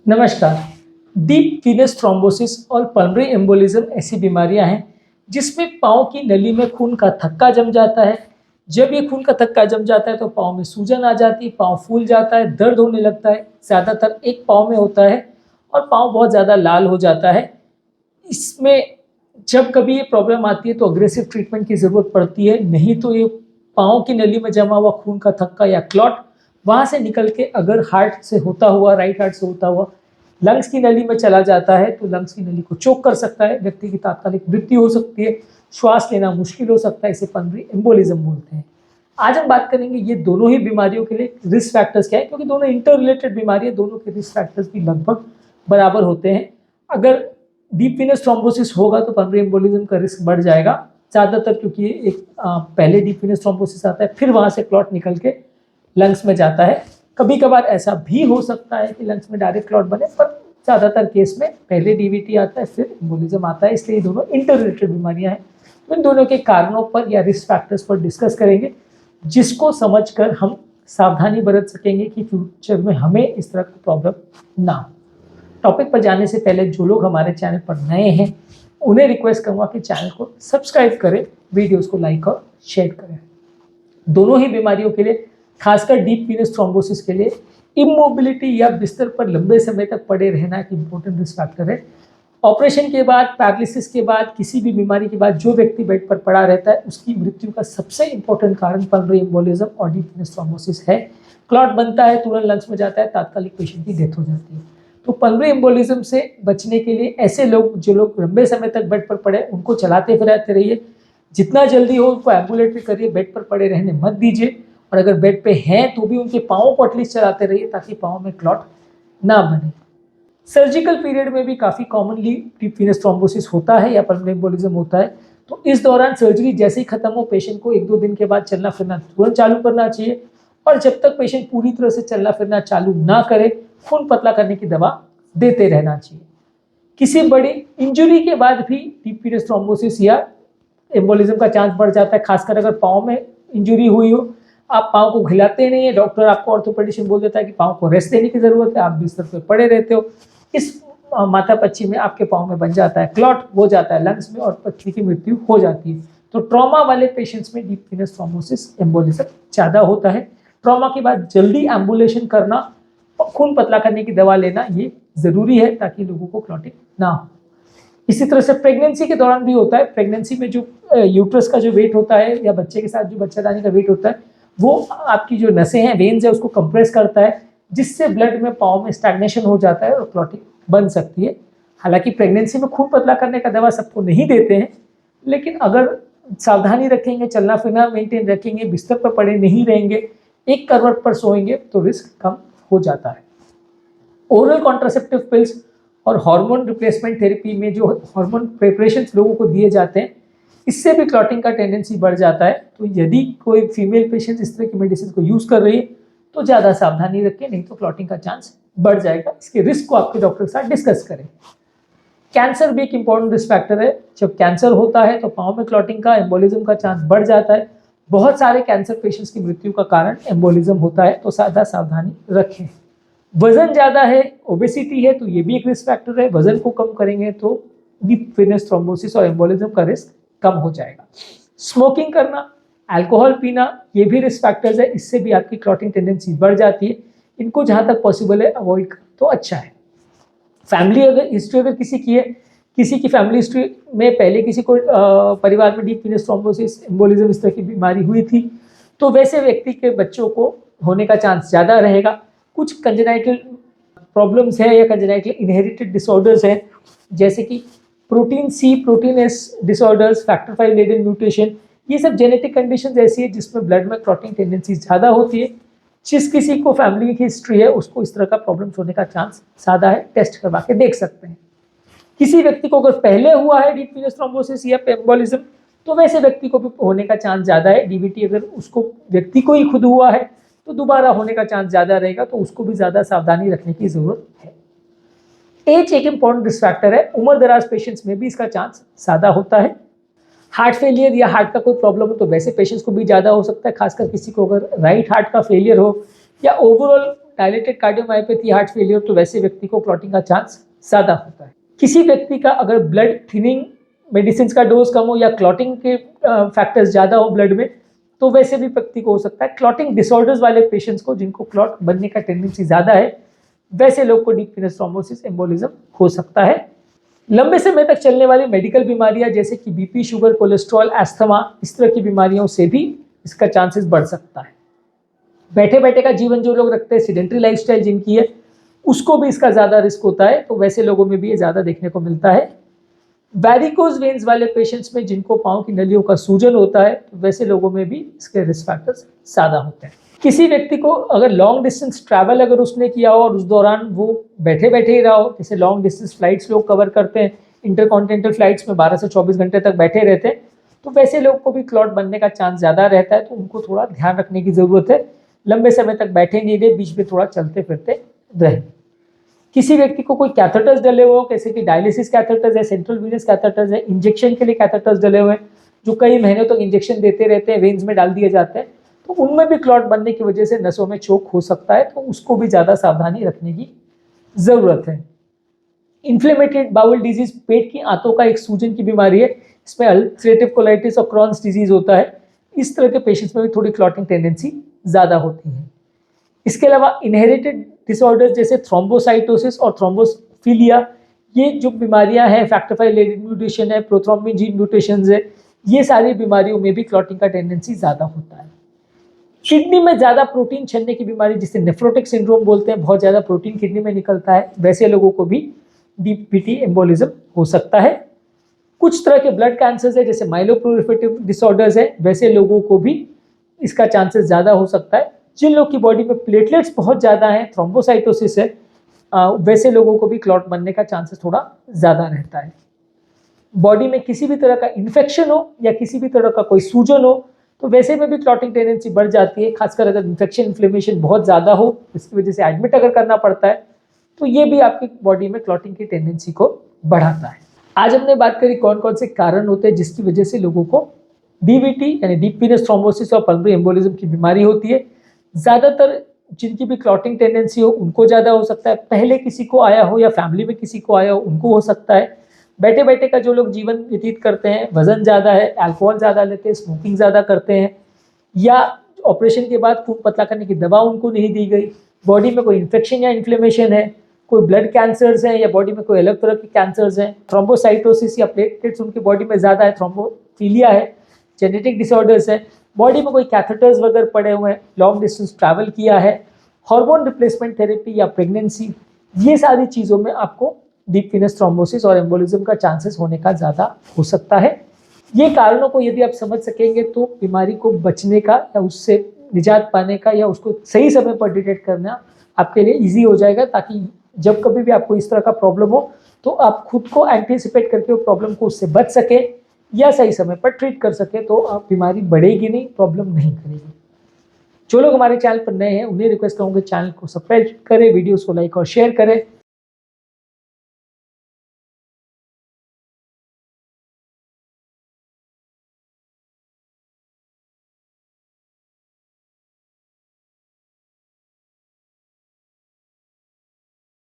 नमस्कार। Deep Venus thrombosis और pulmonary embolism ऐसी बीमारियां हैं जिसमें पाँव की नली में खून का थक्का जम जाता है। जब ये खून का थक्का जम जाता है तो पाँव में सूजन आ जाती है, पाँव फूल जाता है, दर्द होने लगता है। ज़्यादातर एक पाँव में होता है और पाँव बहुत ज़्यादा लाल हो जाता है। इसमें जब कभी ये प्रॉब्लम आती है तो अग्रेसिव ट्रीटमेंट की ज़रूरत पड़ती है, नहीं तो ये पाँव की नली में जमा हुआ खून का थक्का या क्लॉट वहाँ से निकल के अगर हार्ट से होता हुआ, राइट हार्ट से होता हुआ लंग्स की नली में चला जाता है तो लंग्स की नली को चोक कर सकता है, व्यक्ति की तात्कालिक मृत्यु हो सकती है, श्वास लेना मुश्किल हो सकता है। इसे पल्मोनरी एम्बोलिज्म बोलते हैं। आज हम बात करेंगे ये दोनों ही बीमारियों के लिए रिस्क फैक्टर्स क्या है, क्योंकि दोनों इंटर रिलेटेड बीमारी है, दोनों के रिस्क फैक्टर्स भी लगभग बराबर होते हैं। अगर डीप वीनस थ्रोम्बोसिस होगा तो पल्मोनरी एम्बोलिज्म का रिस्क बढ़ जाएगा ज़्यादातर, क्योंकि एक पहले डीप वीनस थ्रोम्बोसिस आता है, फिर वहाँ से क्लॉट निकल के लंग्स में जाता है। कभी कभार ऐसा भी हो सकता है कि लंग्स में डायरेक्ट क्लॉट बने, पर ज़्यादातर केस में पहले डीवीटी आता है फिर एम्बोलिज्म आता है, इसलिए दोनों इंटर रिलेटेड बीमारियां हैं। तो इन दोनों के कारणों पर या रिस्क फैक्टर्स पर डिस्कस करेंगे, जिसको समझकर हम सावधानी बरत सकेंगे कि फ्यूचर में हमें इस तरह का प्रॉब्लम ना हो। टॉपिक पर जाने से पहले जो लोग हमारे चैनल पर नए हैं उन्हें रिक्वेस्ट करूँगा कि चैनल को सब्सक्राइब करें, वीडियोज़ को लाइक और शेयर करें। दोनों ही बीमारियों के लिए, खासकर डीप वीनस थ्रोम्बोसिस के लिए, इमोबिलिटी या बिस्तर पर लंबे समय तक पड़े रहना एक इम्पोर्टेंट रिस्क फैक्टर है। ऑपरेशन के बाद, पैरालिसिस के बाद, किसी भी बीमारी के बाद जो व्यक्ति बेड पर पड़ा रहता है उसकी मृत्यु का सबसे इंपॉर्टेंट कारण पल्मोनरी एम्बोलिज्म और डीप वीनस थ्रोम्बोसिस है। क्लॉट बनता है, तुरंत लंग्स में जाता है, तात्कालिक पेशेंट की डेथ हो जाती है। तो पल्मोनरी एम्बोलिज्म से बचने के लिए ऐसे लोग जो लोग लंबे समय तक बेड पर पड़े उनको चलाते फिराते रहिए, जितना जल्दी हो उनको एम्बुलेटरी करिए, बेड पर पड़े रहने मत दीजिए, और अगर बेड पे हैं तो भी उनके पाँव को एटलीस्ट चलाते रहिए ताकि पाँव में क्लॉट ना बने। सर्जिकल पीरियड में भी काफ़ी कॉमनली डीप वीनस थ्रोम्बोसिस होता है या पल्मोनरी एम्बोलिज्म होता है, तो इस दौरान सर्जरी जैसे ही खत्म हो पेशेंट को 1-2 दिन के बाद चलना फिरना तुरंत चालू करना चाहिए, और जब तक पेशेंट पूरी तरह से चलना फिरना चालू ना करे खून पतला करने की दवा देते रहना चाहिए। किसी बड़ी इंजुरी के बाद भी डीप वीनस थ्रोम्बोसिस या एम्बोलिज्म का चांस बढ़ जाता है, खासकर अगर पाँव में इंजुरी हुई हो, आप पाँव को हिलाते नहीं है, डॉक्टर आपको ऑर्थोपेडिशियन बोल देता है कि पाँव को रेस्ट देने की ज़रूरत है, आप बिस्तर पे पड़े रहते हो, इस माथापच्ची में आपके पाँव में बन जाता है क्लॉट, हो जाता है लंग्स में और पत्नी की मृत्यु हो जाती है। तो ट्रॉमा वाले पेशेंट्स में डीप वीनस थ्रोम्बोसिस एम्बोलिज्म ज़्यादा होता है। ट्रॉमा के बाद जल्दी एम्बुलेशन करना, खून पतला करने की दवा लेना ये ज़रूरी है ताकि लोगों को क्लॉटिंग ना हो। इसी तरह से प्रेगनेंसी के दौरान भी होता है। प्रेगनेंसी में जो यूट्रस का जो वेट होता है या बच्चे के साथ जो बच्चादानी का वेट होता है, वो आपकी जो नसें हैं, वेन्स है, उसको कंप्रेस करता है, जिससे ब्लड में पाँव में स्टैग्नेशन हो जाता है और क्लॉटिंग बन सकती है। हालांकि प्रेगनेंसी में खून पतला करने का दवा सबको नहीं देते हैं, लेकिन अगर सावधानी रखेंगे, चलना फिरना मेंटेन रखेंगे, बिस्तर पर पड़े नहीं रहेंगे, एक करवट पर सोएंगे तो रिस्क कम हो जाता है। ओरल कॉन्ट्रासेप्टिव पिल्स और हार्मोन रिप्लेसमेंट थेरेपी में जो हार्मोन प्रिपरेशंस लोगों को दिए जाते हैं, इससे भी क्लॉटिंग का टेंडेंसी बढ़ जाता है। तो यदि कोई फीमेल पेशेंट इस तरह की मेडिसिन को यूज़ कर रही है तो ज़्यादा सावधानी रखें, नहीं तो क्लॉटिंग का चांस बढ़ जाएगा। इसके रिस्क को आपके डॉक्टर के साथ डिस्कस करें। कैंसर भी एक इंपॉर्टेंट रिस्क फैक्टर है। जब कैंसर होता है तो पाँव में क्लॉटिंग का, एम्बोलिज्म का चांस बढ़ जाता है। बहुत सारे कैंसर पेशेंट्स की मृत्यु का कारण एम्बोलिज्म होता है, तो ज़्यादा सावधानी रखें। वजन ज़्यादा है, ओबेसिटी है, तो ये भी एक रिस्क फैक्टर है। वजन को कम करेंगे तो डीप वीनस थ्रोम्बोसिस और एम्बोलिज्म का रिस्क कम हो जाएगा। स्मोकिंग करना, अल्कोहल पीना, ये भी रिस्क फैक्टर्स है, इससे भी आपकी क्लॉटिंग टेंडेंसी बढ़ जाती है। इनको जहाँ तक पॉसिबल है अवॉइड करें तो अच्छा है। फैमिली अगर हिस्ट्री अगर किसी की है, किसी की फैमिली हिस्ट्री में पहले किसी को परिवार में डीप वीनस थ्रोम्बोसिस, एम्बोलिज्म इस तरह की बीमारी हुई थी, तो वैसे व्यक्ति के बच्चों को होने का चांस ज़्यादा रहेगा। कुछ कंजेनाइटल प्रॉब्लम्स है या कंजेनाइटल इनहेरिटेड डिसऑर्डर्स हैं, जैसे कि protein C, protein S disorders, factor 5 Leiden mutation, ये सब जेनेटिक कंडीशंस ऐसी है जिसमें ब्लड में क्लॉटिंग टेंडेंसी ज़्यादा होती है। जिस किसी को फैमिली की हिस्ट्री है उसको इस तरह का प्रॉब्लम्स होने का चांस ज़्यादा है, टेस्ट करवा के देख सकते हैं। किसी व्यक्ति को अगर पहले हुआ है डीप वीनस थ्रोम्बोसिस या एम्बोलिज्म, तो वैसे व्यक्ति को भी होने का चांस ज़्यादा है। डीवीटी अगर उसको व्यक्ति को ही खुद हुआ है तो दोबारा होने का चांस ज़्यादा रहेगा, तो उसको भी ज़्यादा सावधानी रखने की ज़रूरत है। एज एक इंपॉर्टेंट रिस्क फैक्टर है। उम्र दराज पेशेंट्स में भी इसका चांस ज़्यादा होता है। हार्ट फेलियर या हार्ट का कोई प्रॉब्लम हो तो वैसे पेशेंट्स को भी ज़्यादा हो सकता है, खासकर किसी को अगर राइट हार्ट का फेलियर हो या overall dilated cardiomyopathy, heart failure, तो वैसे व्यक्ति को क्लॉटिंग का चांस ज़्यादा होता है। किसी व्यक्ति का अगर ब्लड थिनिंग मेडिसिन का डोज कम हो या क्लॉटिंग के फैक्टर्स ज़्यादा हो ब्लड में, तो वैसे भी व्यक्ति को हो सकता है। क्लॉटिंग डिसऑर्डर्स वाले पेशेंट्स को, जिनको क्लॉट बनने का टेंडेंसी ज़्यादा है, वैसे लोग को डीप वेनस थ्रोम्बोसिस एम्बोलिज्म हो सकता है। लंबे समय तक चलने वाली मेडिकल बीमारियां जैसे कि बीपी, शुगर, कोलेस्ट्रॉल, एस्थमा, इस तरह की बीमारियों से भी इसका चांसेस बढ़ सकता है। बैठे बैठे का जीवन जो लोग रखते हैं, सीडेंटरी लाइफस्टाइल जिनकी है, उसको भी इसका ज़्यादा रिस्क होता है, तो वैसे लोगों में भी ये ज़्यादा देखने को मिलता है। वैरिकोज वेन्स वाले पेशेंट्स में, जिनको पाँव की नलियों का सूजन होता है, तो वैसे लोगों में भी इसके रिस्क फैक्टर्स ज़्यादा होते हैं। किसी व्यक्ति को अगर लॉन्ग डिस्टेंस ट्रैवल अगर उसने किया हो और उस दौरान वो बैठे बैठे ही रहा हो, जैसे लॉन्ग डिस्टेंस फ्लाइट्स लोग कवर करते हैं, इंटरकॉन्टिनेंटल फ्लाइट्स में 12 से 24 घंटे तक बैठे रहते हैं, तो वैसे लोग को भी क्लॉट बनने का चांस ज़्यादा रहता है, तो उनको थोड़ा ध्यान रखने की ज़रूरत है। लंबे समय तक बैठे नहीं रहे, बीच में थोड़ा चलते फिरते रहे। किसी व्यक्ति को कोई कैथेटर्स डले हुए हो, जैसे कि डायलिसिस कैथेटर्स है, सेंट्रल वीनस कैथेटर्स है, इंजेक्शन के लिए कैथेटर्स डले हुए हैं, जो कई महीनों तक इंजेक्शन देते रहते हैं, वेन्स में डाल दिए जाते हैं, तो उनमें भी क्लॉट बनने की वजह से नसों में चोक हो सकता है, तो उसको भी ज़्यादा सावधानी रखने की ज़रूरत है। इन्फ्लेमेटेड बाउल डिजीज, पेट की आंतों का एक सूजन की बीमारी है, इसमें अल्सरेटिव कोलाइटिस और क्रॉन्स डिजीज होता है। इस तरह के पेशेंट्स में भी थोड़ी क्लॉटिंग टेंडेंसी ज़्यादा होती है। इसके अलावा इनहेरिटेड डिसऑर्डर्स जैसे थ्रोम्बोसाइटोसिस और थ्रोम्बोफिलिया, ये जो बीमारियां हैं, फैक्टर V लेडिन म्यूटेशन है, प्रोथ्रोम्बिन जीन म्यूटेशंस है, ये सारी बीमारियों में भी क्लॉटिंग का टेंडेंसी ज़्यादा होता है। किडनी में ज़्यादा प्रोटीन छनने की बीमारी, जिसे नेफ्रोटिक सिंड्रोम बोलते हैं, बहुत ज़्यादा प्रोटीन किडनी में निकलता है, वैसे लोगों को भी डीप VT एम्बोलिज्म हो सकता है। कुछ तरह के ब्लड कैंसर्स है, जैसे माइलोप्रोलिफरेटिव डिसऑर्डर्स है, वैसे लोगों को भी इसका चांसेस ज़्यादा हो सकता है। जिन लोग की बॉडी में प्लेटलेट्स बहुत ज़्यादा हैं, थ्रोम्बोसाइटोसिस है, वैसे लोगों को भी क्लॉट बनने का चांसेस थोड़ा ज़्यादा रहता है। बॉडी में किसी भी तरह का इन्फेक्शन हो या किसी भी तरह का कोई सूजन हो, तो वैसे में भी क्लॉटिंग टेंडेंसी बढ़ जाती है, खासकर अगर इन्फेक्शन इन्फ्लेमेशन बहुत ज़्यादा हो, इसकी वजह से एडमिट अगर करना पड़ता है, तो ये भी आपकी बॉडी में क्लॉटिंग की टेंडेंसी को बढ़ाता है। आज हमने बात करी कौन कौन से कारण होते हैं जिसकी वजह से लोगों को DVT यानी डीप वेनस थ्रोम्बोसिस और पल्मोनरी एम्बोलिज्म की बीमारी होती है। ज़्यादातर जिनकी भी क्लॉटिंग टेंडेंसी हो उनको ज़्यादा हो सकता है, पहले किसी को आया हो या फैमिली में किसी को आया हो उनको हो सकता है। बैठे बैठे का जो लोग जीवन व्यतीत करते हैं, वजन ज़्यादा है, अल्कोहल ज़्यादा लेते हैं, स्मोकिंग ज़्यादा करते हैं, या ऑपरेशन के बाद खून पतला करने की दवा उनको नहीं दी गई, बॉडी में कोई इन्फेक्शन या इन्फ्लेमेशन है, कोई ब्लड कैंसर्स हैं या बॉडी में कोई अलग तरह के कैंसर्स हैं, थ्रोम्बोसाइटोसिस या प्लेटलेट्स उनकी बॉडी में ज़्यादा है, थ्रोम्बोफिलिया है, जेनेटिक डिसऑर्डर्स है, बॉडी में कोई कैथेटर्स वगैरह पड़े हुए हैं, लॉन्ग डिस्टेंस ट्रैवल किया है, हार्मोन रिप्लेसमेंट थेरेपी या प्रेगनेंसी, ये सारी चीज़ों में आपको डीप वेनस थ्रोम्बोसिस और एम्बोलिज्म का चांसेस होने का ज़्यादा हो सकता है। ये कारणों को यदि आप समझ सकेंगे तो बीमारी को बचने का या उससे निजात पाने का या उसको सही समय पर डिटेक्ट करना आपके लिए ईजी हो जाएगा, ताकि जब कभी भी आपको इस तरह का प्रॉब्लम हो तो आप खुद को एंटीसिपेट करके वो प्रॉब्लम को उससे बच सके या सही समय पर ट्रीट कर सके, तो आप बीमारी बढ़ेगी नहीं, प्रॉब्लम नहीं करेगी। जो लोग हमारे चैनल पर नए हैं उन्हें रिक्वेस्ट करूँगा चैनल को सब्सक्राइब करें, वीडियोस को लाइक और शेयर करें।